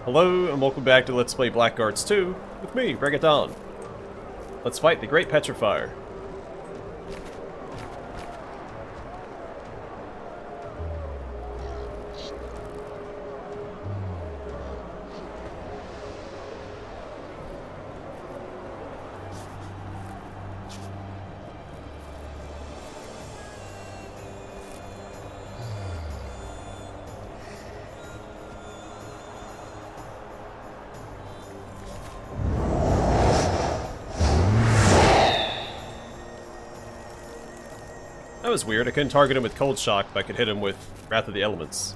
Hello, and welcome back to Let's Play Blackguards 2, with me, Bregadon. Let's fight the Great Petrifier. That was weird. I couldn't target him with Cold Shock, but I could hit him with Wrath of the Elements.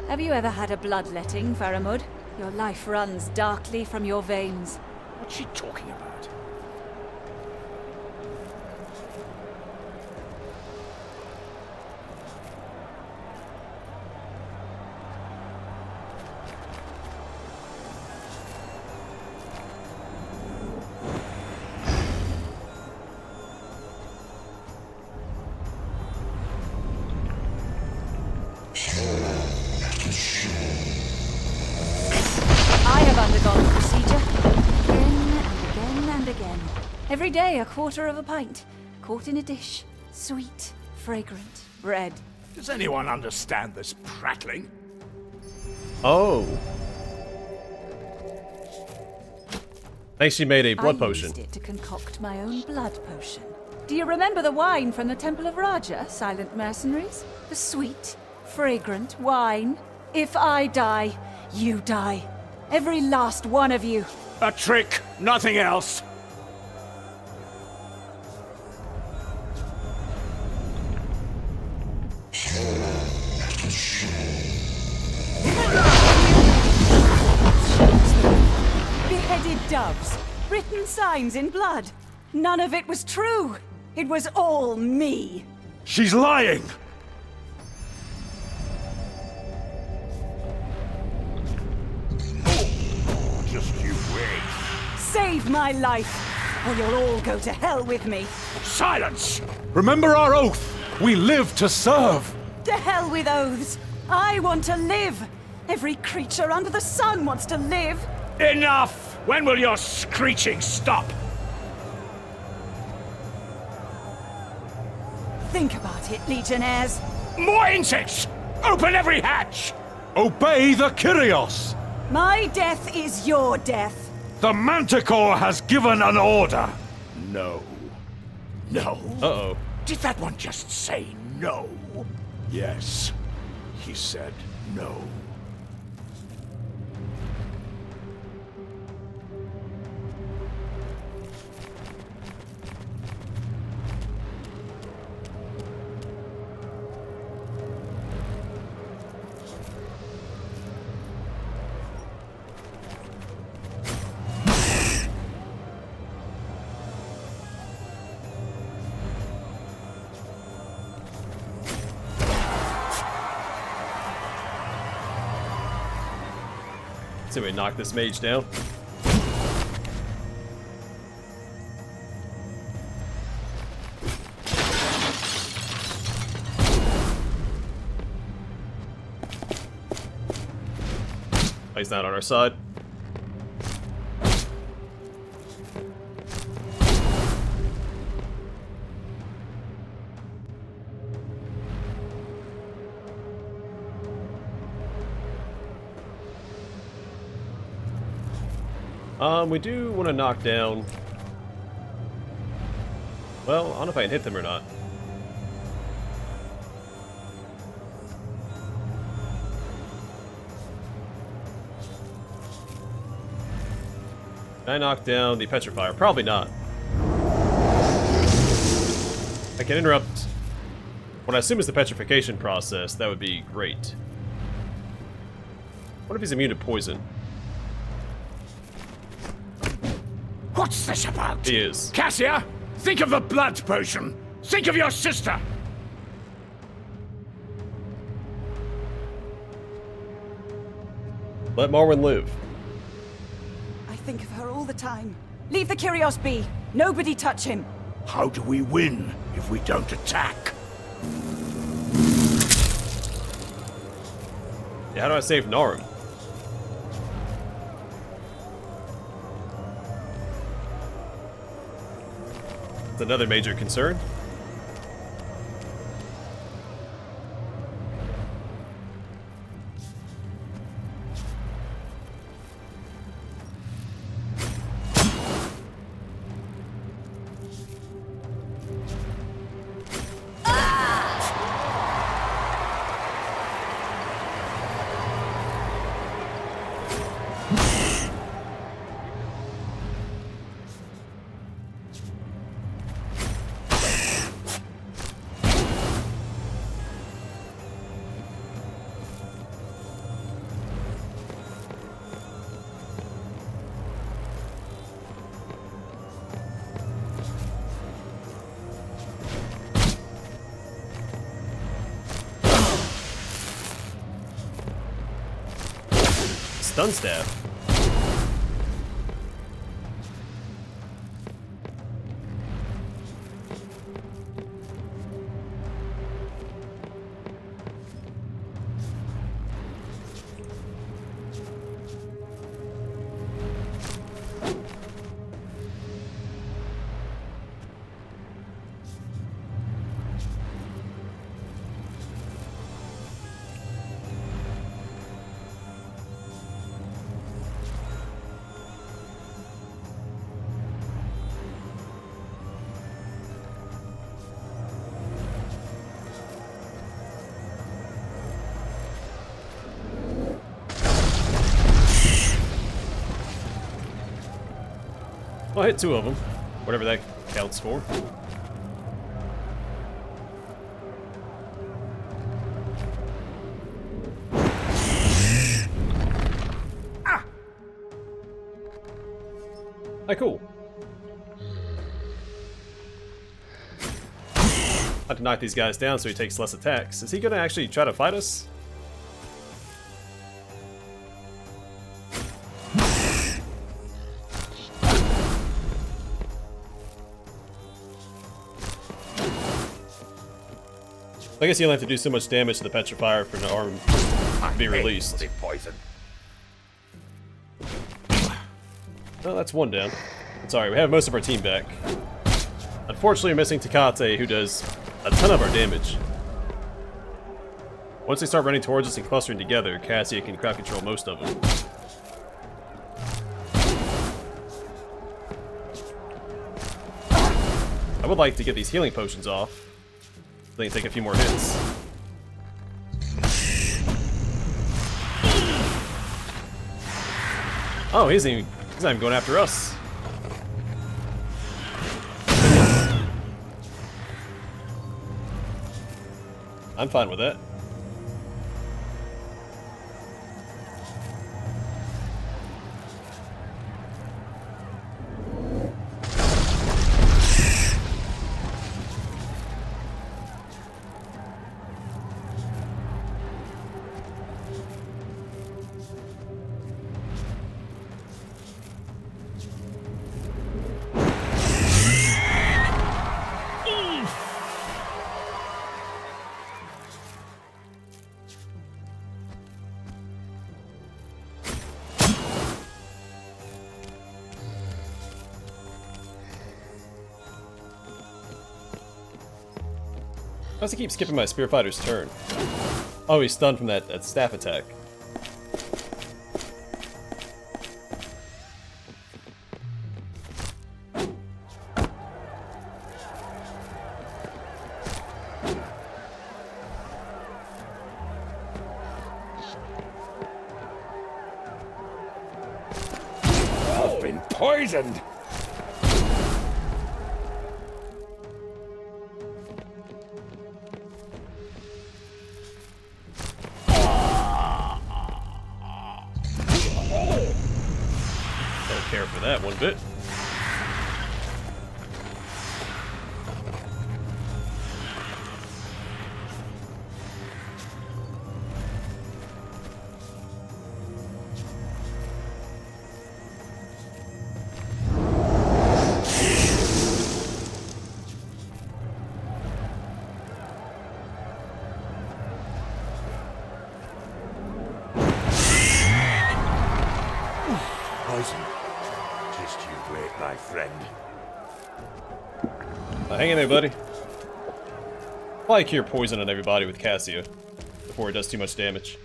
Have you ever had a bloodletting, Faramud? Your life runs darkly from your veins. What's she talking about? I have undergone the procedure again and again and again. Every day, a quarter of a pint, caught in a dish. Sweet, fragrant bread. Does anyone understand this prattling? Oh. Thanks, you made a blood potion. I used it to concoct my own blood potion. Do you remember the wine from the Temple of Raja, silent mercenaries? The sweet, fragrant wine. If I die, you die. Every last one of you. A trick, nothing else. Beheaded doves. Written signs in blood. None of it was true. It was all me. She's lying! Just you wait. Save my life, or you'll all go to hell with me. Silence! Remember our oath! We live to serve! To hell with oaths. I want to live. Every creature under the sun wants to live. Enough! When will your screeching stop? Think about it, Legionnaires. More insects! Open every hatch! Obey the Kyrios! My death is your death. The Manticore has given an order! No. No. Uh-oh. Did that one just say no? Yes. He said no. See if we knock this mage down. He's not on our side. We do want to knock down... Well, I don't know if I can hit them or not. Can I knock down the Petrifier? Probably not. I can interrupt what I assume is the petrification process. That would be great. What if he's immune to poison? What's this about? He is. Cassia, think of the blood potion. Think of your sister. Let Marwan live. I think of her all the time. Leave the Kyrios be. Nobody touch him. How do we win if we don't attack? Yeah, how do I save Narum? It's another major concern. Stun staff. I'll hit 2 of them, whatever that counts for. Ah! Hey, cool. I have to knock these guys down so he takes less attacks. Is he gonna actually try to fight us? I guess you only have to do so much damage to the Petrifier for the arm to be released. Poison. Oh, that's 1 down. Sorry, we have most of our team back. Unfortunately, we're missing Takate, who does a ton of our damage. Once they start running towards us and clustering together, Cassia can crowd control most of them. I would like to get these healing potions off. They can take a few more hits. Oh, he's not even going after us. I'm fine with that. Why does he keep skipping my Spear Fighter's turn? Oh, he's stunned from that staff attack. I've been poisoned! Care for that one bit. Hang in there, buddy. Probably cure poison on everybody with Cassia before it does too much damage.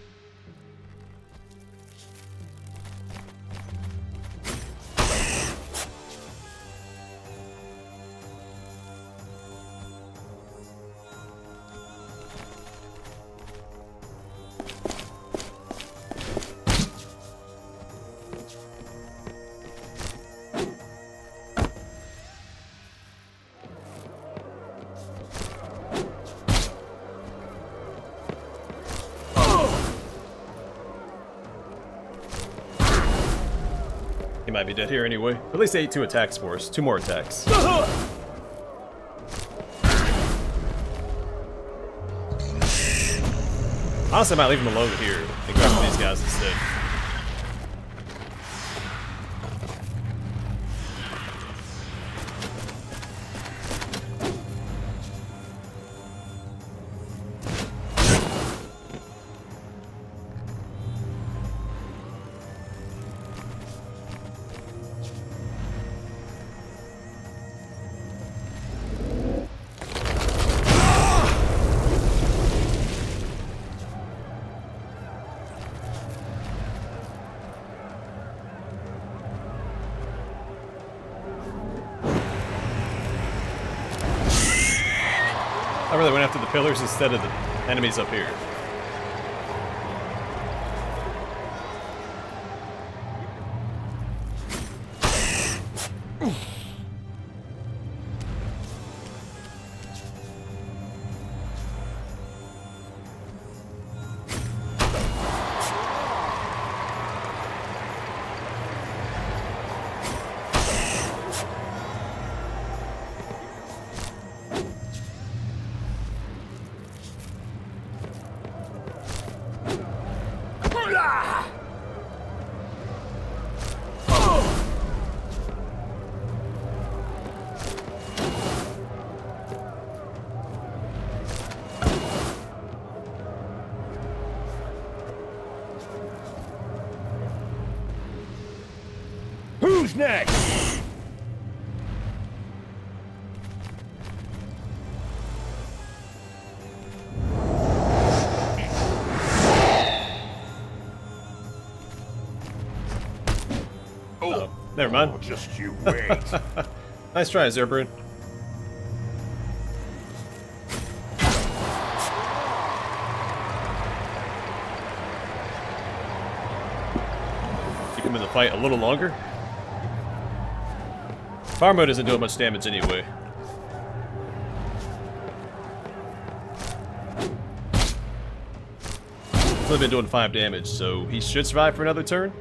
He might be dead here anyway. At least 8 2 attacks for us. 2 more attacks. Honestly, I might leave him alone here and grab these guys instead. I really went after the pillars instead of the enemies up here. Who's next? Oh, never mind. Oh, just you wait. Nice try, Zerbrun. Keep him in the fight a little longer. Faramud isn't doing much damage anyway. He's only been doing 5 damage, so he should survive for another turn.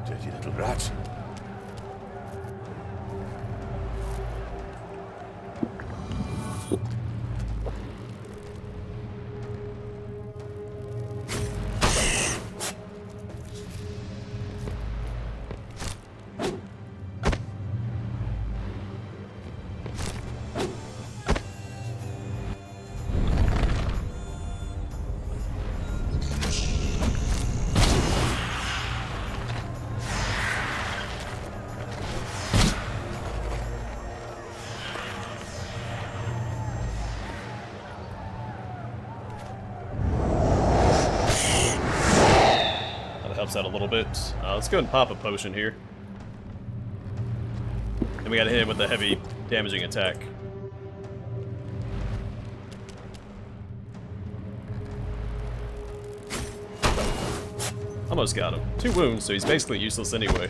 Dirty little rat. Helps out a little bit. Let's go and pop a potion here. And we gotta hit him with a heavy damaging attack. Almost got him. 2 wounds, so he's basically useless anyway.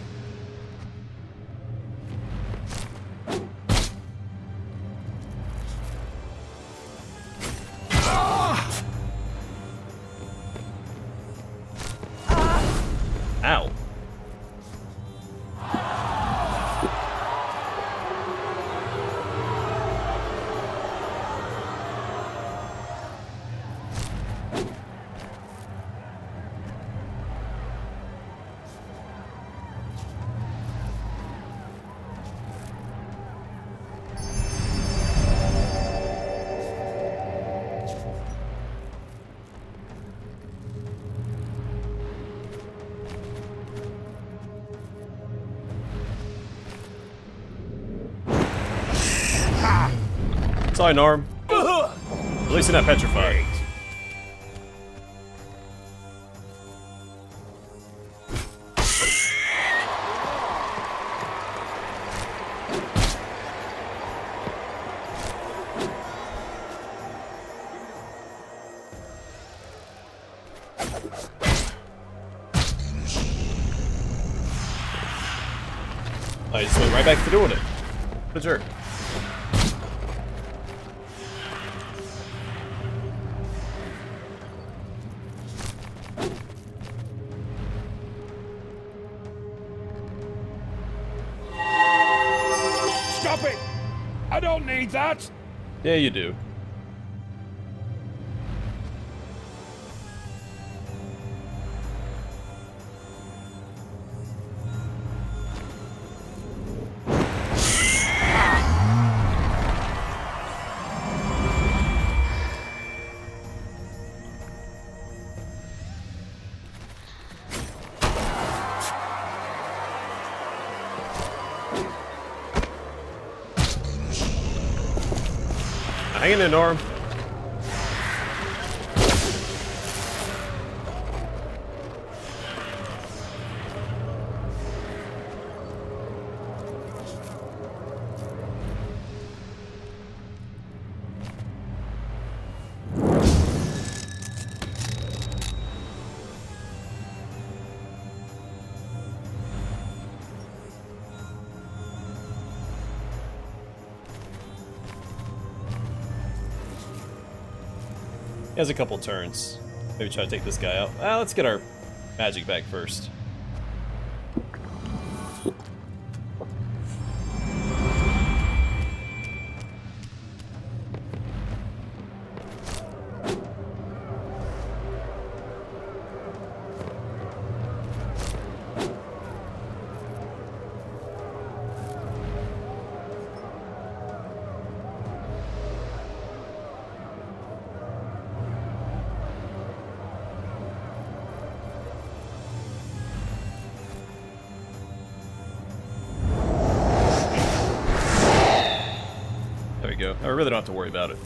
Ow. Sorry, Norm. At least you're not petrified. I just went right back to doing it. What a jerk. Stop it! I don't need that! Yeah, you do. Hang in there, Norm. He has a couple turns. Maybe try to take this guy out. Let's get our magic back first. Go. I really don't have to worry about it.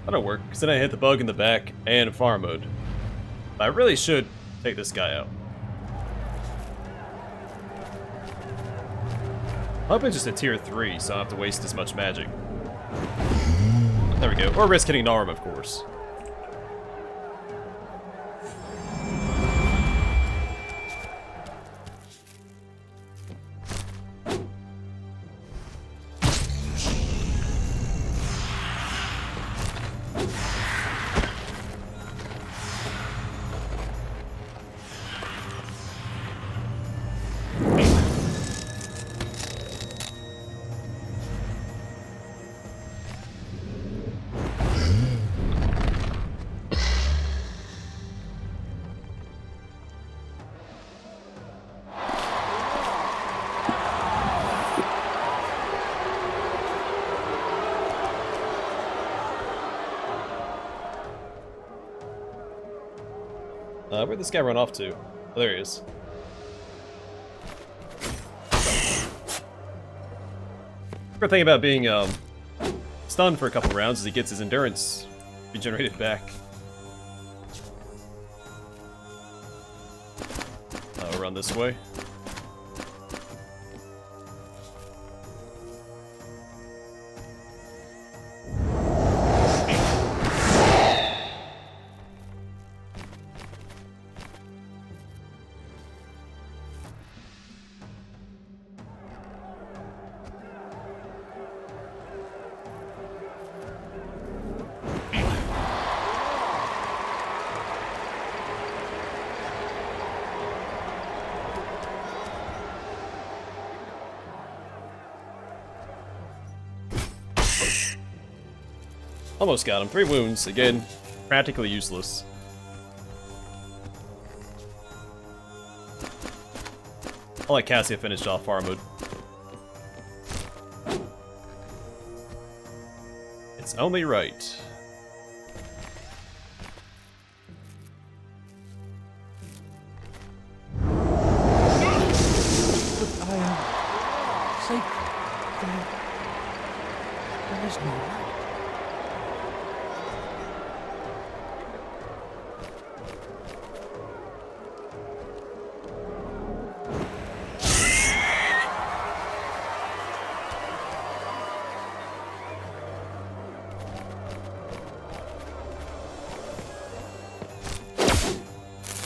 That'll work, because then I hit the bug in the back and Faramud. I really should take this guy out. I'm hoping just a tier 3, so I don't have to waste as much magic. There we go. Or risk hitting Narm, of course. Where'd this guy run off to? Oh, there he is. Good thing about being stunned for a couple rounds is he gets his endurance regenerated back. We'll run this way. Almost got him. 3 wounds. Again, practically useless. I'll let Cassia finish off Faramud. It's only right.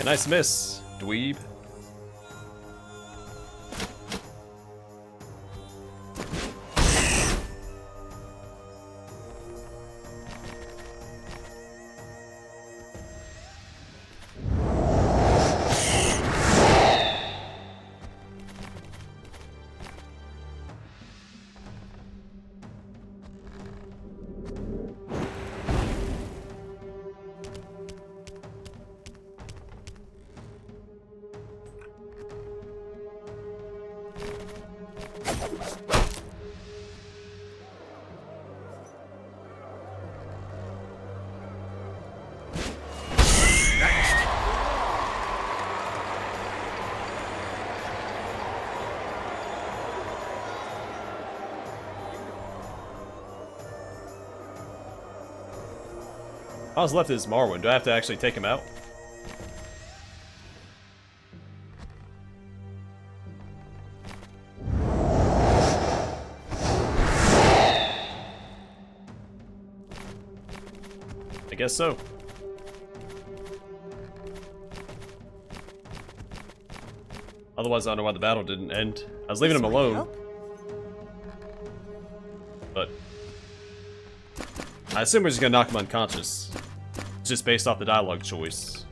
Nice miss, dweeb. All that's left is Marwan. Do I have to actually take him out? I guess so. Otherwise, I don't know why the battle didn't end. I was leaving him alone. But I assume we're just gonna knock him unconscious. It's just based off the dialogue choice.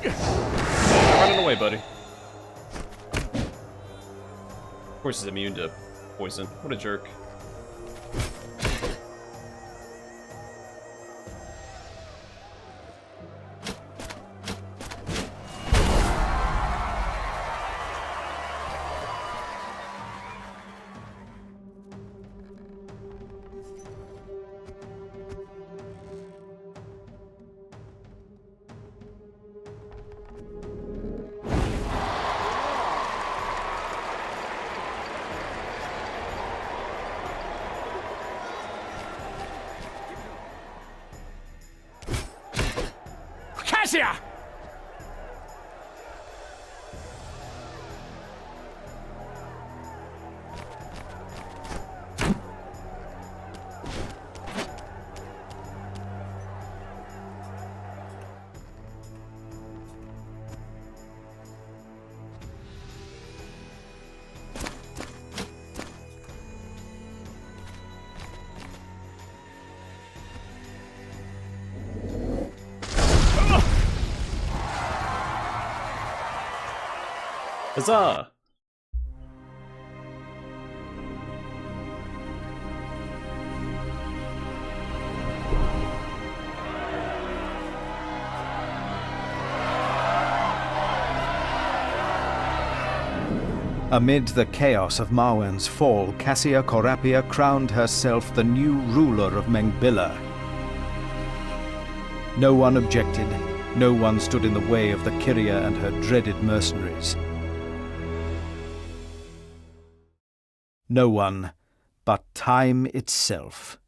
You're running away, buddy. Of course he's immune to poison. What a jerk. Cassia! Huzzah! Amid the chaos of Marwan's fall, Cassia Corapia crowned herself the new ruler of Mengbilla. No one objected, no one stood in the way of the Kyria and her dreaded mercenaries. No one but time itself.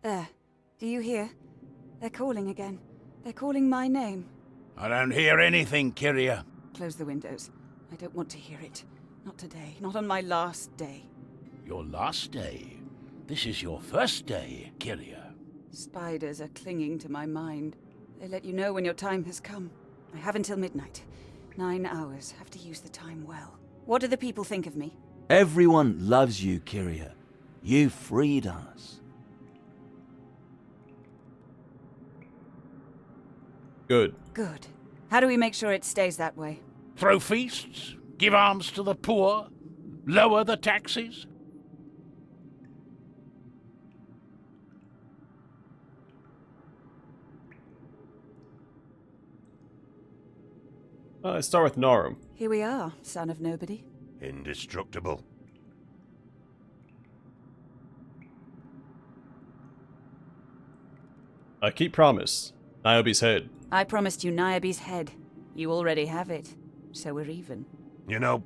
There. Do you hear? They're calling again. They're calling my name. I don't hear anything, Kyria. Close the windows. I don't want to hear it. Not today. Not on my last day. Your last day? This is your first day, Kyria. Spiders are clinging to my mind. They let you know when your time has come. I have until midnight. 9 hours. Have to use the time well. What do the people think of me? Everyone loves you, Kyria. You freed us. Good. Good. How do we make sure it stays that way? Throw feasts? Give alms to the poor? Lower the taxes? Let's start with Narum. Here we are, son of nobody. Indestructible. Keep promise. Niobe's head. I promised you Niobe's head. You already have it. So we're even. You know,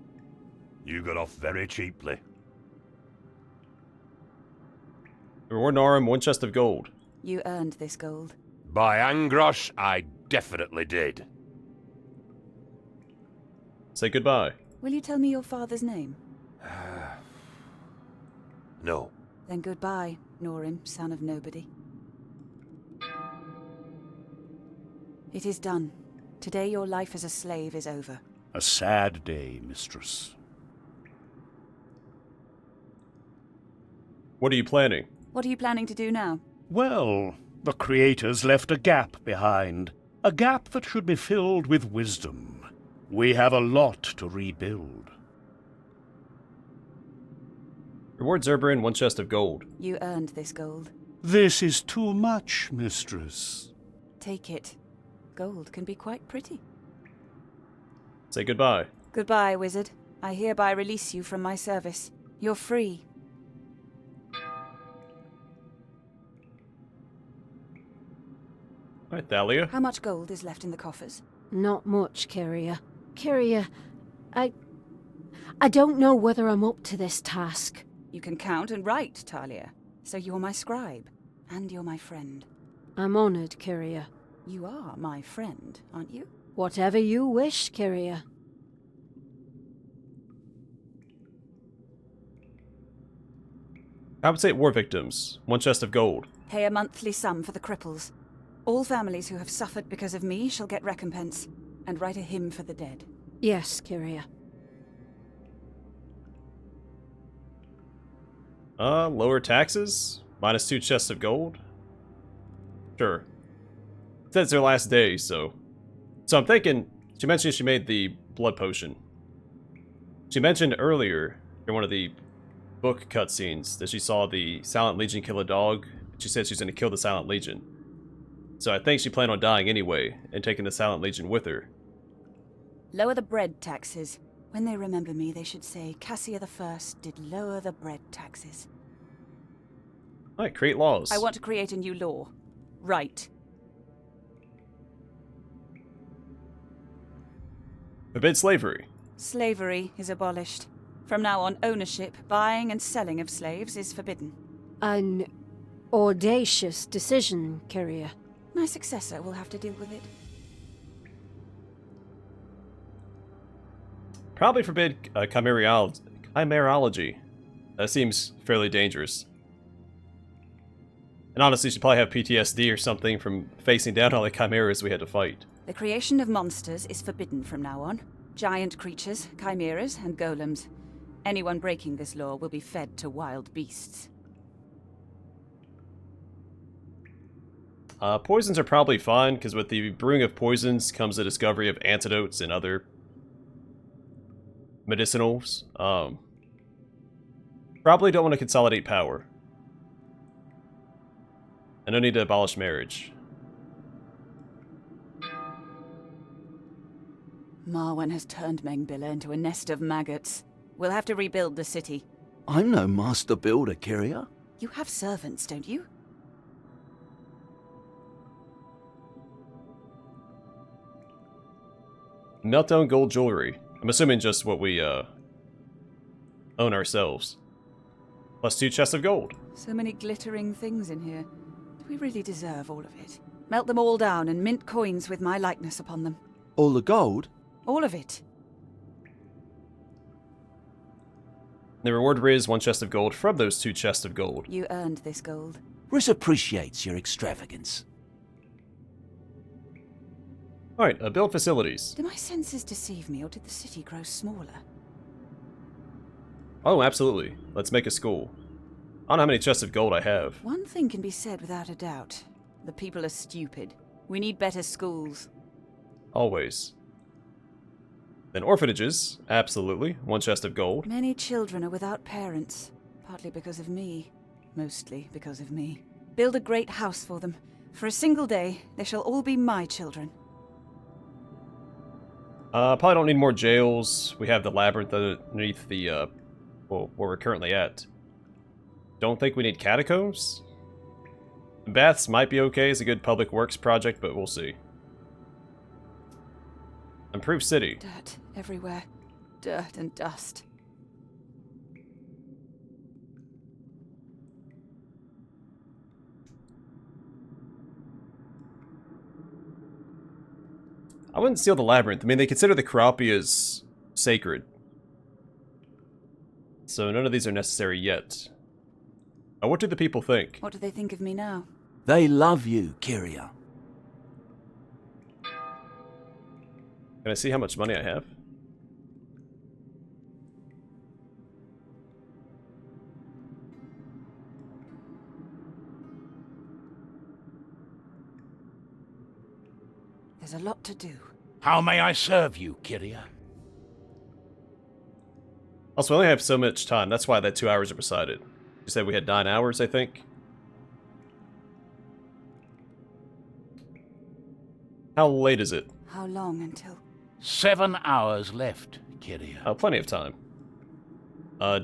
you got off very cheaply. Reward Narum 1 chest of gold. You earned this gold. By Angrosh, I definitely did. Say goodbye. Will you tell me your father's name? No. Then goodbye, Norim, son of nobody. It is done. Today your life as a slave is over. A sad day, Mistress. What are you planning? What are you planning to do now? Well, the creators left a gap behind. A gap that should be filled with wisdom. We have a lot to rebuild. Reward Zerberin 1 chest of gold. You earned this gold. This is too much, Mistress. Take it. Gold can be quite pretty. Say goodbye. Goodbye, wizard. I hereby release you from my service. You're free. Alright, Thalia. How much gold is left in the coffers? Not much, Kyria. Kyria, I don't know whether I'm up to this task. You can count and write, Talia. So you're my scribe. And you're my friend. I'm honored, Kyria. You are my friend, aren't you? Whatever you wish, Kyria. Compensate war victims. 1 chest of gold. Pay a monthly sum for the cripples. All families who have suffered because of me shall get recompense. And write a hymn for the dead. Yes, Kyria. Lower taxes? Minus 2 chests of gold? Sure. It's their last day, so... So I'm thinking... She mentioned she made the blood potion. She mentioned earlier, in one of the book cutscenes, that she saw the Silent Legion kill a dog. She said she's going to kill the Silent Legion. So I think she planned on dying anyway, and taking the Silent Legion with her. Lower the bread taxes. When they remember me, they should say, Cassia the First did lower the bread taxes. Alright, create laws. I want to create a new law. Right. Forbid slavery. Slavery is abolished. From now on, ownership, buying and selling of slaves is forbidden. An audacious decision, Kyria. My successor will have to deal with it. Probably forbid chimerology. That seems fairly dangerous. And honestly, she'd probably have PTSD or something from facing down all the chimeras we had to fight. The creation of monsters is forbidden from now on. Giant creatures, chimeras, and golems. Anyone breaking this law will be fed to wild beasts. Poisons are probably fine, because with the brewing of poisons comes the discovery of antidotes and other medicinals. Probably don't want to consolidate power. And no need to abolish marriage. Marwan has turned Mengbilla into a nest of maggots. We'll have to rebuild the city. I'm no master builder, Kyria. You have servants, don't you? Meltdown gold jewelry. I'm assuming just what we own ourselves. Plus 2 chests of gold. So many glittering things in here. Do we really deserve all of it? Melt them all down and mint coins with my likeness upon them. All the gold? All of it. The reward Riz 1 chest of gold from those 2 chests of gold. You earned this gold. Riz appreciates your extravagance. Alright, build facilities. Do my senses deceive me, or did the city grow smaller? Oh, absolutely. Let's make a school. I don't know how many chests of gold I have. One thing can be said without a doubt. The people are stupid. We need better schools. Always. Then orphanages, absolutely. 1 chest of gold. Many children are without parents. Partly because of me. Mostly because of me. Build a great house for them. For a single day, they shall all be my children. Probably don't need more jails. We have the labyrinth underneath the, well, where we're currently at. Don't think we need catacombs? The baths might be okay as a good public works project, but we'll see. Improved city. Dirt everywhere. Dirt and dust. I wouldn't seal the labyrinth. I mean, they consider the Carapias sacred. So none of these are necessary yet. What do the people think? What do they think of me now? They love you, Kyria. Can I see how much money I have? There's a lot to do. How may I serve you, Kyria? Also, we only have so much time. That's why that 2 hours are beside it. You said we had 9 hours, I think? How late is it? How long until... 7 hours left, Kyria. Oh, plenty of time.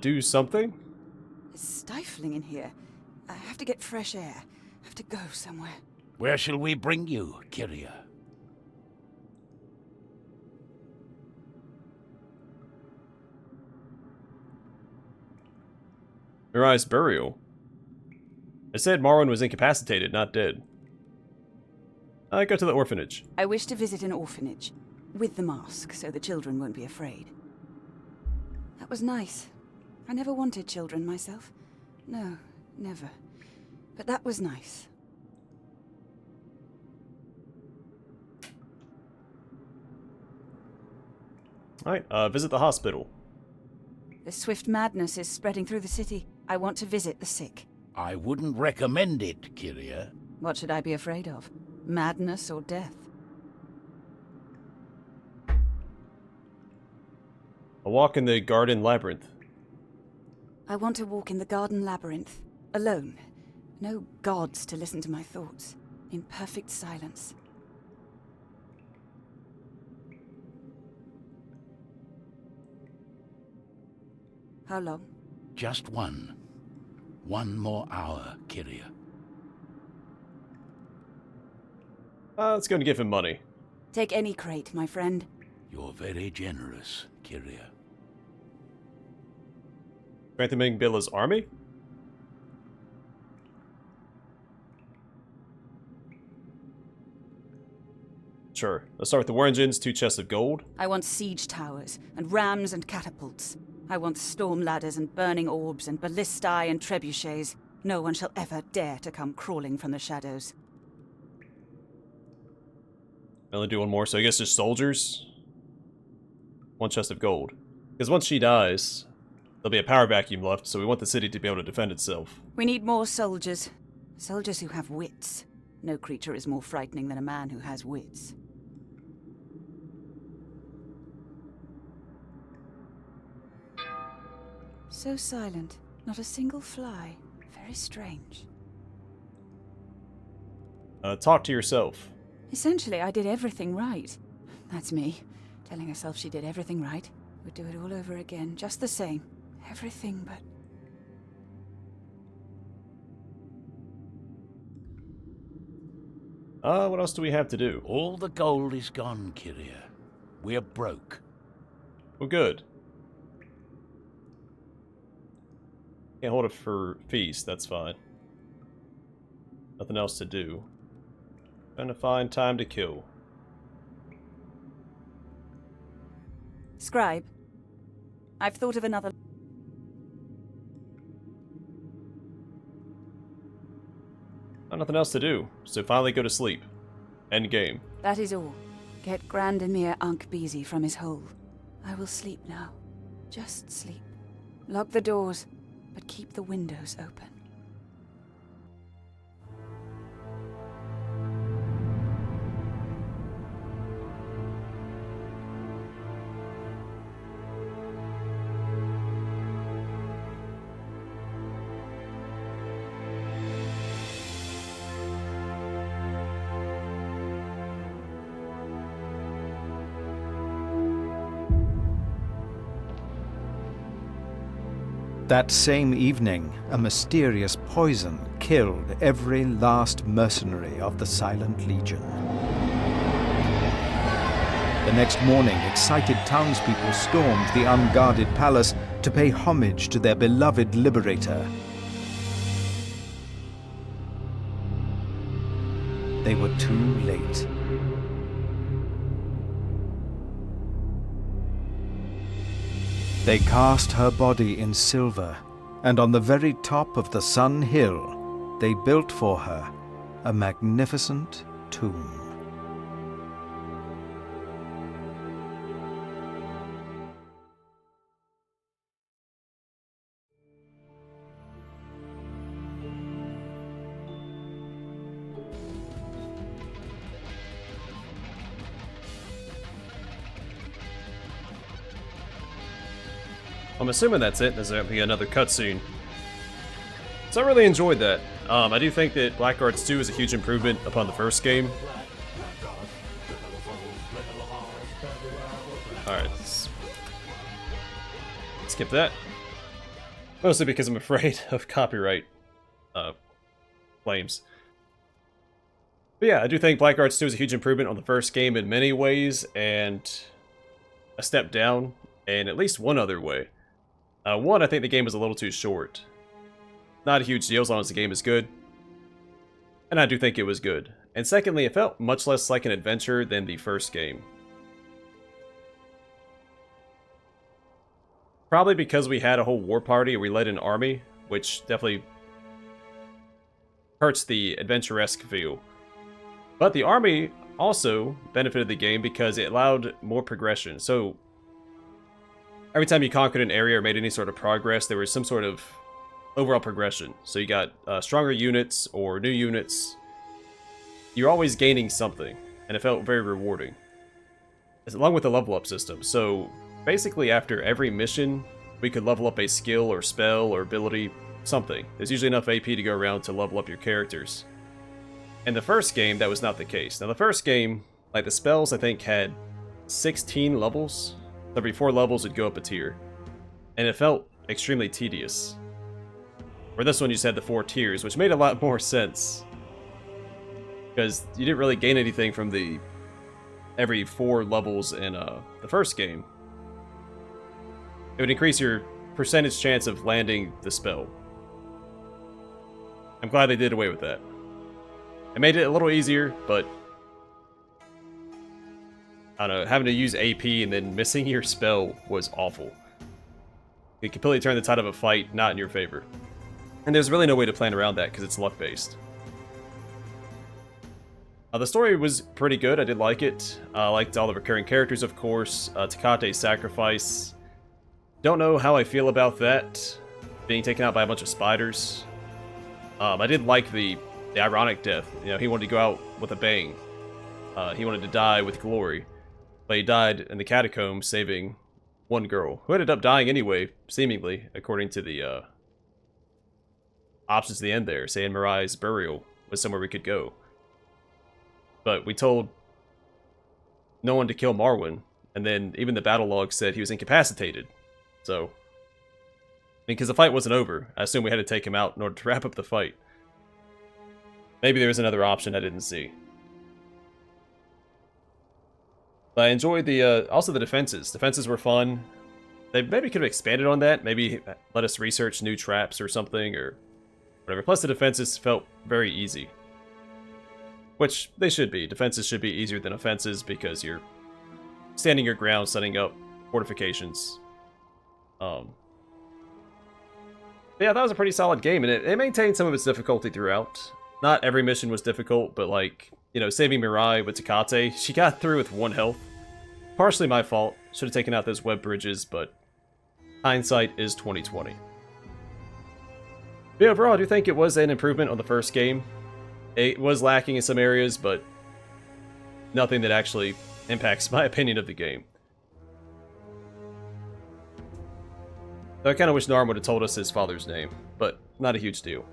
Do something? It's stifling in here. I have to get fresh air. I have to go somewhere. Where shall we bring you, Kyria? Mirai's burial. I said Marwan was incapacitated, not dead. I go to the orphanage. I wish to visit an orphanage. With the mask, so the children won't be afraid. That was nice. I never wanted children myself. No, never. But that was nice. Alright, visit the hospital. The swift madness is spreading through the city. I want to visit the sick. I wouldn't recommend it, Kyria. What should I be afraid of? Madness or death? A walk in the garden labyrinth. I want to walk in the garden labyrinth. Alone. No gods to listen to my thoughts. In perfect silence. How long? Just one. One more hour, Kyria. Let's go and give him money. Take any crate, my friend. You're very generous, Kyria. Strengthen Mengbilla's army? Sure. Let's start with the war engines, 2 chests of gold. I want siege towers, and rams and catapults. I want storm ladders and burning orbs and ballistae and trebuchets. No one shall ever dare to come crawling from the shadows. I only do one more, so I guess just soldiers. 1 chest of gold. Because once she dies, there'll be a power vacuum left, so we want the city to be able to defend itself. We need more soldiers. Soldiers who have wits. No creature is more frightening than a man who has wits. So silent. Not a single fly. Very strange. Talk to yourself. Essentially, I did everything right. That's me, telling herself she did everything right. Would do it all over again, just the same. Everything but... What else do we have to do? All the gold is gone, Kyria. We're broke. Well, good. Can't hold it for feast, that's fine. Nothing else to do. Trying to find time to kill. Scribe, I've thought of another... Nothing else to do, so finally go to sleep. End game. That is all. Get Grandemir Ankh-Bizi from his hole. I will sleep now. Just sleep. Lock the doors, but keep the windows open. That same evening, a mysterious poison killed every last mercenary of the Silent Legion. The next morning, excited townspeople stormed the unguarded palace to pay homage to their beloved liberator. They were too late. They cast her body in silver, and on the very top of the Sun Hill, they built for her a magnificent tomb. I'm assuming that's it. There's going to be another cutscene. So I really enjoyed that. I do think that Blackguards 2 is a huge improvement upon the first game. Alright, skip that. Mostly because I'm afraid of copyright claims. But yeah, I do think Blackguards 2 is a huge improvement on the first game in many ways, and a step down in at least one other way. One, I think the game was a little too short. Not a huge deal as long as the game is good. And I do think it was good. And secondly, it felt much less like an adventure than the first game. Probably because we had a whole war party and we led an army, which definitely hurts the adventuresque feel. But the army also benefited the game because it allowed more progression. So every time you conquered an area or made any sort of progress, there was some sort of overall progression. So you got stronger units or new units. You're always gaining something, and it felt very rewarding. Along with the level up system. So basically after every mission, we could level up a skill or spell or ability, something. There's usually enough AP to go around to level up your characters. In the first game, that was not the case. Now the first game, like the spells I think had 16 levels. Every 4 levels would go up a tier. And it felt extremely tedious. For this one you just had the 4 tiers, which made a lot more sense. Because you didn't really gain anything from the every 4 levels in the first game. It would increase your percentage chance of landing the spell. I'm glad they did away with that. It made it a little easier, but I don't know, having to use AP and then missing your spell was awful. It completely turned the tide of a fight not in your favor. And there's really no way to plan around that because it's luck-based. The story was pretty good, I did like it. I liked all the recurring characters, of course. Takate's sacrifice. Don't know how I feel about that. Being taken out by a bunch of spiders. I did like the ironic death. You know, he wanted to go out with a bang. He wanted to die with glory. But he died in the catacombs saving one girl, who ended up dying anyway, seemingly, according to the options at the end there, saying Mirai's burial was somewhere we could go. But we told no one to kill Marwan, and then even the battle log said he was incapacitated. So, I mean, because the fight wasn't over, I assume we had to take him out in order to wrap up the fight. Maybe there was another option I didn't see. But I enjoyed the also the defenses. Defenses were fun. They maybe could have expanded on that. Maybe let us research new traps or something or whatever. Plus the defenses felt very easy. Which they should be. Defenses should be easier than offenses because you're standing your ground, setting up fortifications. But yeah, that was a pretty solid game, and it maintained some of its difficulty throughout. Not every mission was difficult, but like, you know, saving Mirai with Takate, she got through with 1 health. Partially my fault. Should have taken out those web bridges, but hindsight is 2020. But overall, I do think it was an improvement on the first game. It was lacking in some areas, but nothing that actually impacts my opinion of the game. Though I kind of wish Narm would have told us his father's name, but not a huge deal.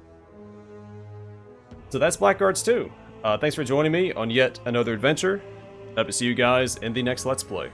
So that's Blackguards 2. Thanks for joining me on yet another adventure. Hope to see you guys in the next Let's Play.